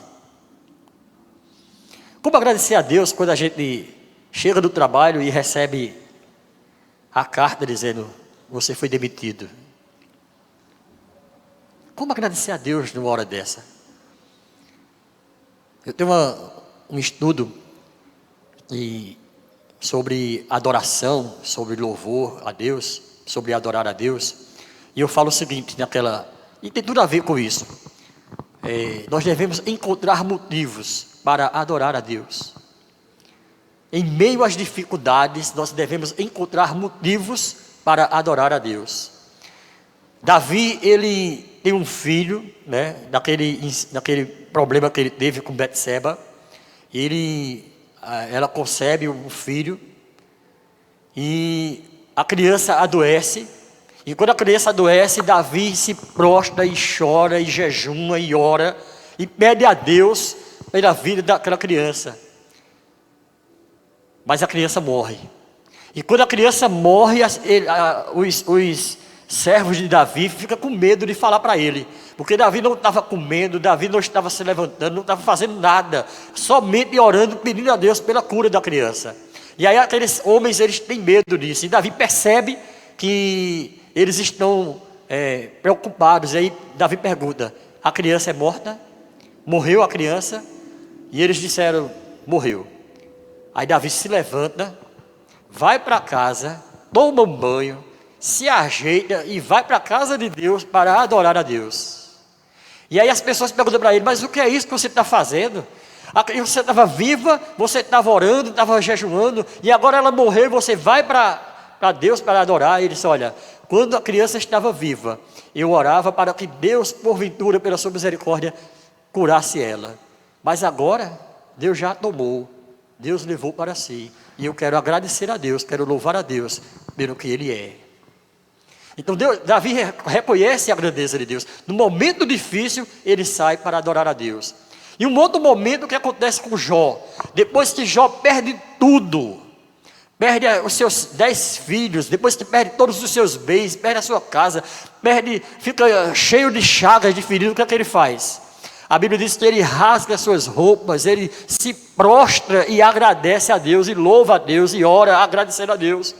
Como agradecer a Deus quando a gente chega do trabalho e recebe a carta dizendo: você foi demitido? Como agradecer a Deus numa hora dessa? Eu tenho um estudo sobre adoração, sobre louvor a Deus, sobre adorar a Deus. E eu falo o seguinte, e tem tudo a ver com isso. Nós devemos encontrar motivos para adorar a Deus. Em meio às dificuldades, nós devemos encontrar motivos para adorar a Deus. Davi, ele tem um filho, né, daquele problema que ele teve com Betseba. Ela concebe um filho e a criança adoece. E quando a criança adoece, Davi se prostra e chora e jejuma e ora e pede a Deus pela vida daquela criança. Mas a criança morre. E quando a criança morre, os servos de Davi ficam com medo de falar para ele. Porque Davi não estava comendo, Davi não estava se levantando, não estava fazendo nada. Somente orando, pedindo a Deus pela cura da criança. E aí aqueles homens, eles têm medo disso. E Davi percebe que eles estão preocupados. E aí Davi pergunta, a criança é morta? Morreu a criança? E eles disseram, morreu. Aí Davi se levanta, vai para casa, toma um banho, se ajeita e vai para a casa de Deus para adorar a Deus. E aí as pessoas perguntam para ele, mas o que é isso que você está fazendo? Você estava viva, você estava orando, estava jejuando, e agora ela morreu e você vai para Deus para adorar. E ele disse, olha, quando a criança estava viva, eu orava para que Deus, porventura, pela sua misericórdia, curasse ela. Mas agora, Deus já tomou, Deus levou para si. E eu quero agradecer a Deus, quero louvar a Deus pelo que Ele é. Então Davi reconhece a grandeza de Deus. No momento difícil, ele sai para adorar a Deus. E um outro momento que acontece com Jó. Depois que Jó perde tudo, perde os seus 10 filhos, depois que perde todos os seus bens, perde a sua casa, fica cheio de chagas, de feridas, o que é que ele faz? A Bíblia diz que ele rasga as suas roupas, ele se prostra e agradece a Deus, e louva a Deus, e ora agradecendo a Deus.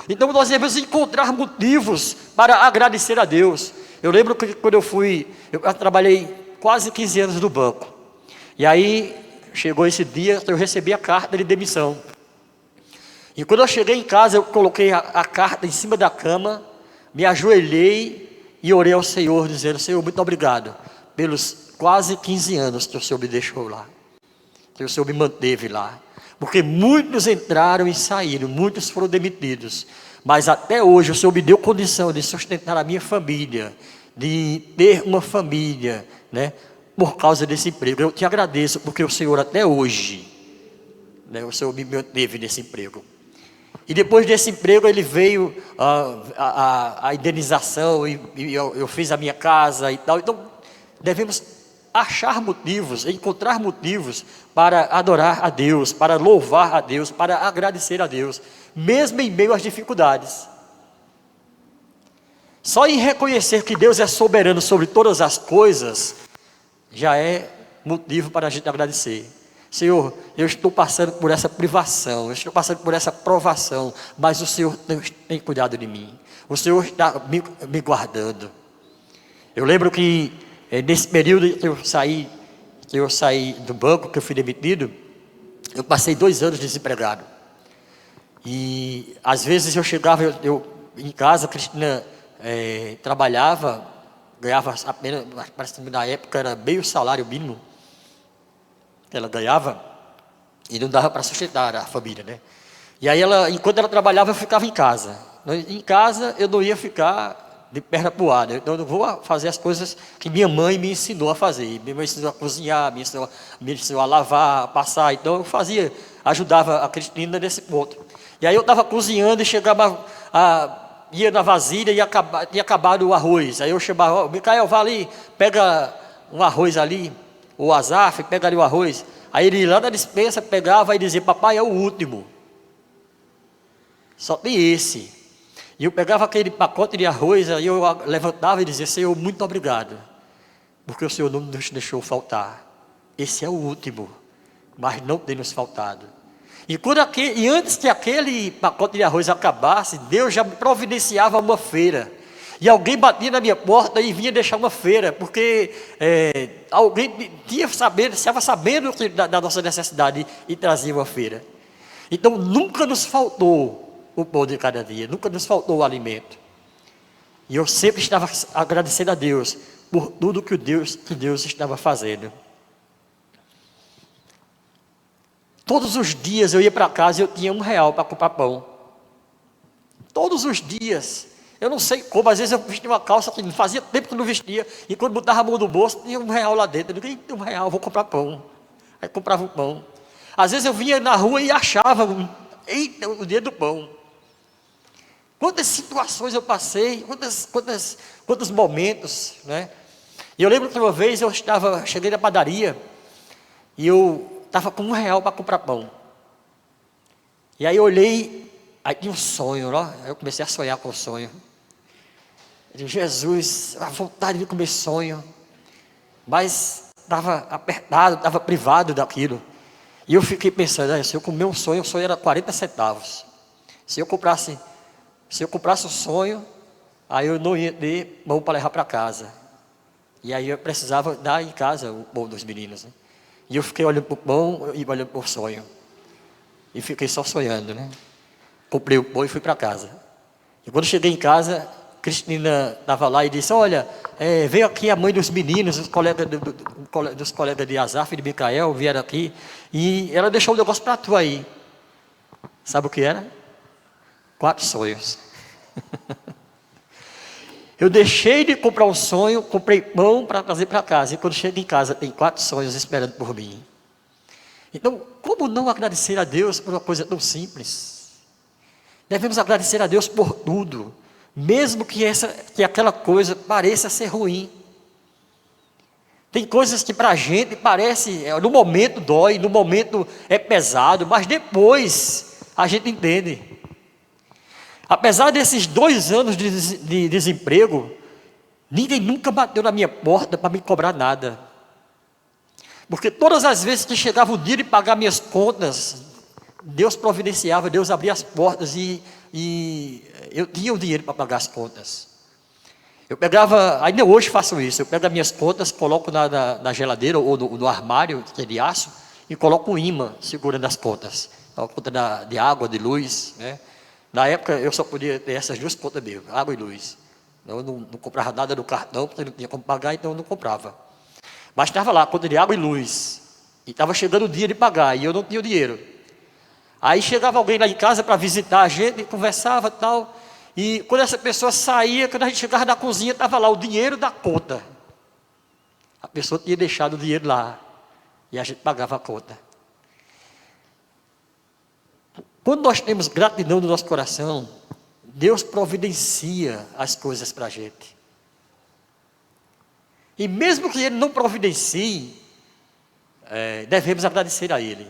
Então nós devemos encontrar motivos para agradecer a Deus. Eu lembro que quando eu trabalhei quase 15 anos no banco. E aí chegou esse dia, eu recebi a carta de demissão. E quando eu cheguei em casa, eu coloquei a carta em cima da cama, me ajoelhei e orei ao Senhor, dizendo, Senhor, muito obrigado pelos quase 15 anos que o Senhor me deixou lá, que o Senhor me manteve lá. Porque muitos entraram e saíram, muitos foram demitidos, mas até hoje o Senhor me deu condição de sustentar a minha família, de ter uma família, né, por causa desse emprego. Eu te agradeço, porque o Senhor até hoje, né, o Senhor me manteve nesse emprego. E depois desse emprego ele veio a indenização, e eu fiz a minha casa e tal. Então devemos achar motivos, encontrar motivos para adorar a Deus, para louvar a Deus, para agradecer a Deus, mesmo em meio às dificuldades. Só em reconhecer que Deus é soberano sobre todas as coisas, já é motivo para a gente agradecer. Senhor, eu estou passando por essa privação, eu estou passando por essa provação, mas o Senhor tem cuidado de mim, o Senhor está me guardando. Eu lembro que nesse período que eu saí que eu saí do banco, que eu fui demitido, eu passei 2 anos desempregado. E às vezes eu chegava, eu em casa, a Cristina trabalhava, ganhava apenas, parece que na época era meio salário mínimo que ela ganhava, e não dava para sustentar a família, né? E aí enquanto ela trabalhava, eu ficava em casa. Em casa eu não ia ficar de perna pro ar, né? Então eu não vou fazer as coisas que minha mãe me ensinou a fazer. Minha mãe ensinou a cozinhar, me ensinou a lavar, a passar. Então eu fazia, ajudava a Cristina nesse ponto. E aí eu estava cozinhando e chegava, ia na vasilha e tinha acabado o arroz. Aí eu chamava, Micael, vá ali, pega um arroz ali, o Azaf, pega ali o arroz. Aí ele lá na despensa pegava e dizia, papai, é o último. Só tem esse. E eu pegava aquele pacote de arroz, aí eu levantava e dizia, Senhor, muito obrigado, porque o Senhor não nos deixou faltar. Esse é o último, mas não tem nos faltado. E antes que aquele pacote de arroz acabasse, Deus já providenciava uma feira. E alguém batia na minha porta e vinha deixar uma feira, porque alguém estava sabendo da nossa necessidade e trazia uma feira. Então nunca nos faltou o pão de cada dia, nunca nos faltou o alimento. E eu sempre estava agradecendo a Deus por tudo que Deus estava fazendo. Todos os dias eu ia para casa e eu tinha R$1 para comprar pão. Todos os dias. Eu não sei como, às vezes eu vestia uma calça que fazia tempo que eu não vestia, e quando botava a mão no bolso, tinha R$1 lá dentro. Eu digo, R$1, vou comprar pão. Aí comprava um pão. Às vezes eu vinha na rua e achava, eita, o dinheiro do pão. Quantas situações eu passei, quantos momentos, né? E eu lembro que uma vez cheguei na padaria, e eu estava com R$1 para comprar pão. E aí eu olhei, aí tinha um sonho, ó. Aí eu comecei a sonhar com o sonho. Eu disse, Jesus, a vontade de comer sonho. Mas estava apertado, estava privado daquilo. E eu fiquei pensando, se eu comer um sonho, o sonho era 40 centavos. Se eu comprasse o sonho, aí eu não ia ter pão para levar para casa. E aí eu precisava dar em casa o pão dos meninos, né? E eu fiquei olhando para o pão e olhando para o sonho. E fiquei só sonhando, né? Comprei o pão e fui para casa. E quando cheguei em casa, Cristina estava lá e disse, olha, veio aqui a mãe dos meninos, dos colegas de Azaf e de Micael, vieram aqui. E ela deixou um negócio para tu aí. Sabe o que era? 4 sonhos. Eu deixei de comprar um sonho, comprei pão para trazer para casa. E quando chego em casa, tem 4 sonhos esperando por mim. Então, como não agradecer a Deus por uma coisa tão simples? Devemos agradecer a Deus por tudo, mesmo que aquela coisa pareça ser ruim. Tem coisas que para a gente parece, no momento dói, no momento é pesado, mas depois a gente entende. Apesar desses 2 anos de desemprego, ninguém nunca bateu na minha porta para me cobrar nada. Porque todas as vezes que chegava o dia de pagar minhas contas, Deus providenciava, Deus abria as portas e eu tinha o dinheiro para pagar as contas. Eu pegava, ainda hoje faço isso, eu pego as minhas contas, coloco na geladeira ou no armário, que é de aço, e coloco um imã segurando as contas. A conta de água, de luz, né? Na época eu só podia ter essas 2 contas mesmo, água e luz. Eu não comprava nada no cartão, porque não tinha como pagar, então eu não comprava. Mas estava lá, conta de água e luz. E estava chegando o dia de pagar, e eu não tinha o dinheiro. Aí chegava alguém lá em casa para visitar a gente, conversava e tal. E quando essa pessoa saía, quando a gente chegava na cozinha, estava lá o dinheiro da conta. A pessoa tinha deixado o dinheiro lá. E a gente pagava a conta. Quando nós temos gratidão no nosso coração, Deus providencia as coisas para a gente. E mesmo que Ele não providencie, devemos agradecer a Ele,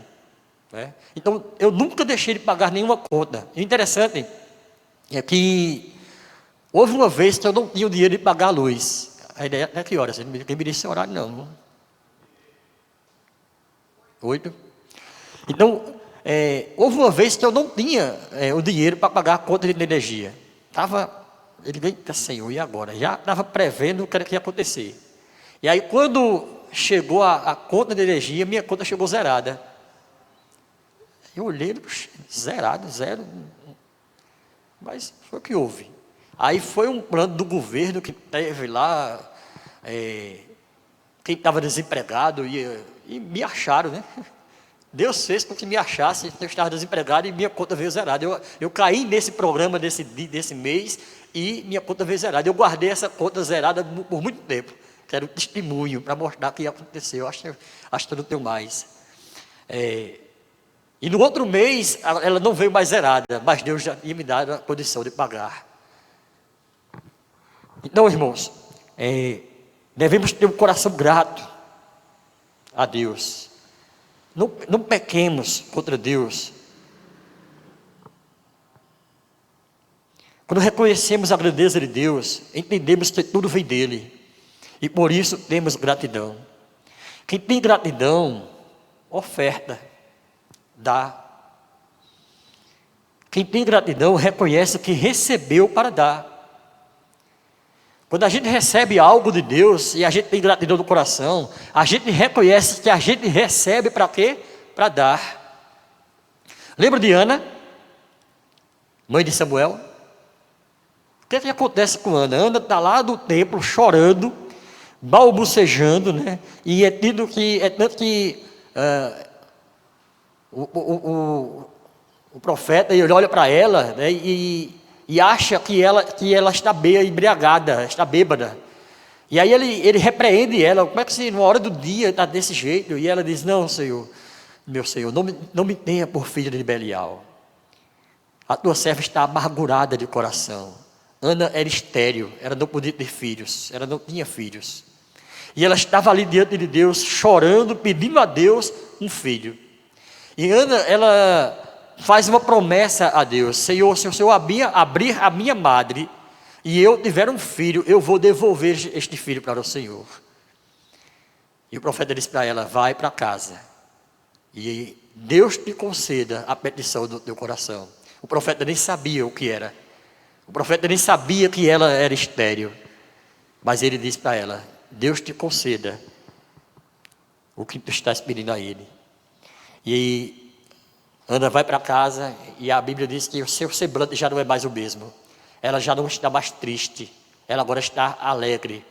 né? Então, eu nunca deixei de pagar nenhuma conta. E o interessante é que houve uma vez que eu não tinha o dinheiro de pagar a luz. A ideia é que horas? Ninguém me disse esse horário, não. 8. Então, houve uma vez que eu não tinha o dinheiro para pagar a conta de energia. Ele veio, Senhor, e agora? Já estava prevendo o que ia acontecer. E aí, quando chegou a conta de energia, minha conta chegou zerada. Eu olhei, zerado, zero. Mas foi o que houve. Aí foi um plano do governo que teve lá, quem estava desempregado, e me acharam, né? Deus fez com que me achasse, eu estava desempregado e minha conta veio zerada. Eu caí nesse programa desse mês e minha conta veio zerada. Eu guardei essa conta zerada por muito tempo. Quero um testemunho para mostrar o que aconteceu. Acho que eu não tenho mais. E no outro mês, ela não veio mais zerada, mas Deus já ia me dar a condição de pagar. Então, irmãos, devemos ter um coração grato a Deus. Não pequemos contra Deus. Quando reconhecemos a grandeza de Deus, entendemos que tudo vem dele. E por isso temos gratidão. Quem tem gratidão, oferta, dá. Quem tem gratidão, reconhece que recebeu para dar. Quando a gente recebe algo de Deus e a gente tem gratidão no coração, a gente reconhece que a gente recebe para quê? Para dar. Lembra de Ana, mãe de Samuel? O que acontece com Ana? Ana está lá no templo chorando, balbucejando, né? E é tanto que o profeta ele olha para ela, né? E acha que ela está embriagada, está bêbada. E aí ele repreende ela. Como é que se numa hora do dia está desse jeito? E ela diz: não, Senhor, meu Senhor, não me tenha por filha de Belial. A tua serva está amargurada de coração. Ana era estéril, ela não podia ter filhos, ela não tinha filhos. E ela estava ali diante de Deus, chorando, pedindo a Deus um filho. E Ana, ela faz uma promessa a Deus: Senhor, se o Senhor abrir a minha madre e eu tiver um filho, eu vou devolver este filho para o Senhor. E o profeta disse para ela: vai para casa e Deus te conceda a petição do teu coração. O profeta nem sabia o que era. O profeta nem sabia que ela era estéril. Mas ele disse para ela: Deus te conceda o que tu estás pedindo a ele. E Ana vai para casa e a Bíblia diz que o seu semblante já não é mais o mesmo. Ela já não está mais triste. Ela agora está alegre.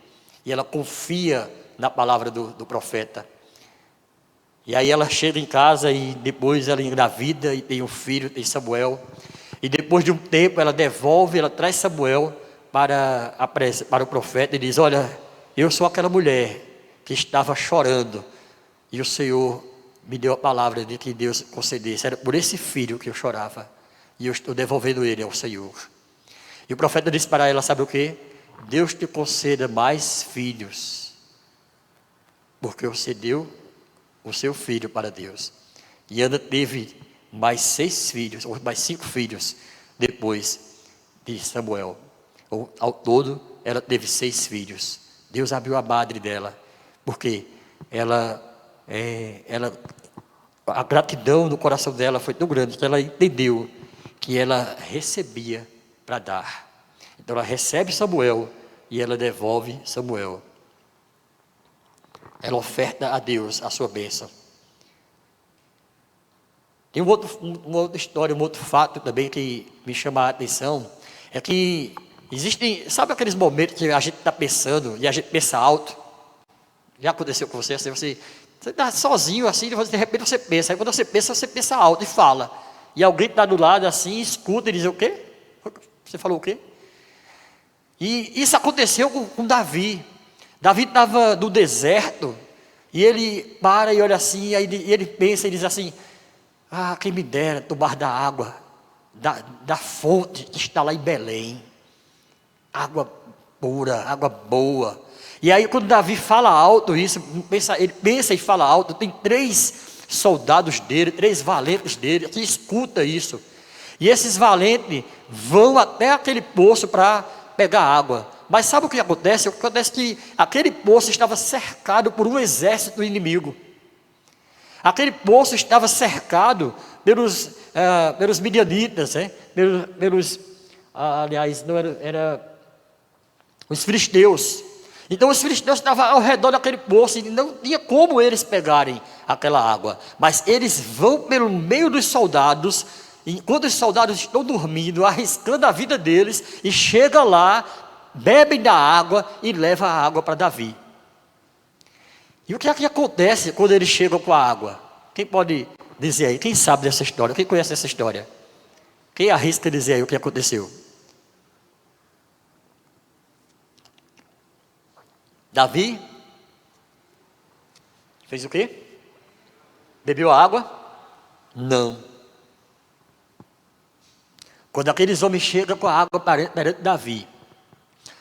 E ela confia na palavra do profeta. E aí ela chega em casa e depois ela engravida e tem um filho, tem Samuel. E depois de um tempo ela traz Samuel para o profeta e diz: olha, eu sou aquela mulher que estava chorando. E o Senhor me deu a palavra de que Deus concedesse. Era por esse filho que eu chorava. E eu estou devolvendo ele ao Senhor. E o profeta disse para ela: sabe o que? Deus te conceda mais filhos. Porque você deu o seu filho para Deus. E Ana teve mais 6 filhos, ou mais 5 filhos, depois de Samuel. Ao todo, ela teve 6 filhos. Deus abriu a madre dela. Porque a gratidão no coração dela foi tão grande que ela entendeu que ela recebia para dar. Então ela recebe Samuel e ela devolve Samuel. Ela oferta a Deus a sua bênção. Tem uma outra história, um outro fato também que me chama a atenção. É que existem, sabe aqueles momentos que a gente está pensando e a gente pensa alto? Já aconteceu com você? Assim, você está sozinho assim, de repente você pensa. Aí quando você pensa alto e fala. E alguém está do lado assim, escuta e diz: o quê? Você falou o quê? E isso aconteceu com Davi. Davi estava no deserto. E ele para e olha assim, e ele pensa e diz assim: ah, quem me dera tomar da água, da fonte que está lá em Belém. Água pura, água boa. E aí quando Davi fala alto isso, ele pensa e fala alto, tem 3 soldados dele, 3 valentes dele, que escuta isso. E esses valentes vão até aquele poço para pegar água. Mas sabe o que acontece? Acontece que aquele poço estava cercado por um exército inimigo. Aquele poço estava cercado pelos midianitas, né? Aliás, não era os filisteus. Então os filisteus estavam ao redor daquele poço e não tinha como eles pegarem aquela água. Mas eles vão pelo meio dos soldados, enquanto os soldados estão dormindo, arriscando a vida deles, e chega lá, bebem da água e leva a água para Davi. E o que é que acontece quando eles chegam com a água? Quem pode dizer aí? Quem sabe dessa história? Quem conhece essa história? Quem arrisca dizer aí o que aconteceu? Davi fez o quê? Bebeu a água? Não. Quando aqueles homens chegam com a água perante Davi,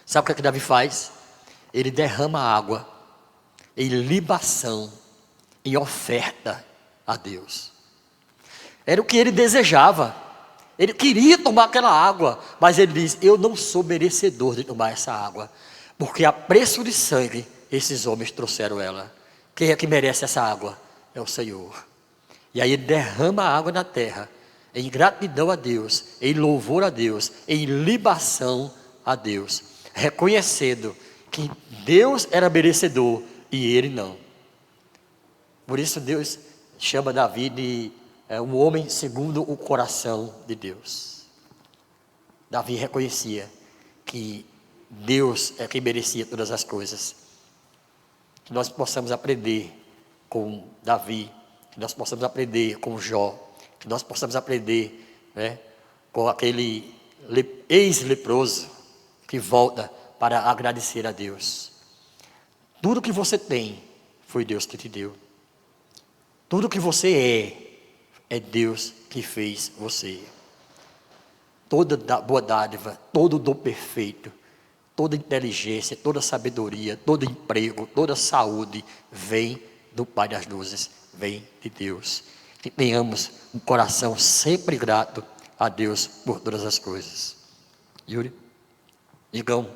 sabe o que Davi faz? Ele derrama a água em libação, em oferta a Deus. Era o que ele desejava. Ele queria tomar aquela água, mas ele diz: eu não sou merecedor de tomar essa água, porque a preço de sangue esses homens trouxeram ela. Quem é que merece essa água? É o Senhor. E aí ele derrama a água na terra, em gratidão a Deus, em louvor a Deus, em libação a Deus, reconhecendo que Deus era merecedor e ele não. Por isso Deus chama Davi de um homem segundo o coração de Deus. Davi reconhecia que Deus é quem merecia todas as coisas. Que nós possamos aprender com Davi, que nós possamos aprender com Jó, que nós possamos aprender, né, com aquele ex-leproso que volta para agradecer a Deus. Tudo que você tem foi Deus que te deu. Tudo que você é Deus que fez você. Toda boa dádiva, todo dom perfeito, toda inteligência, toda sabedoria, todo emprego, toda saúde vem do Pai das Luzes, vem de Deus. Que tenhamos um coração sempre grato a Deus por todas as coisas. Yuri? Igão.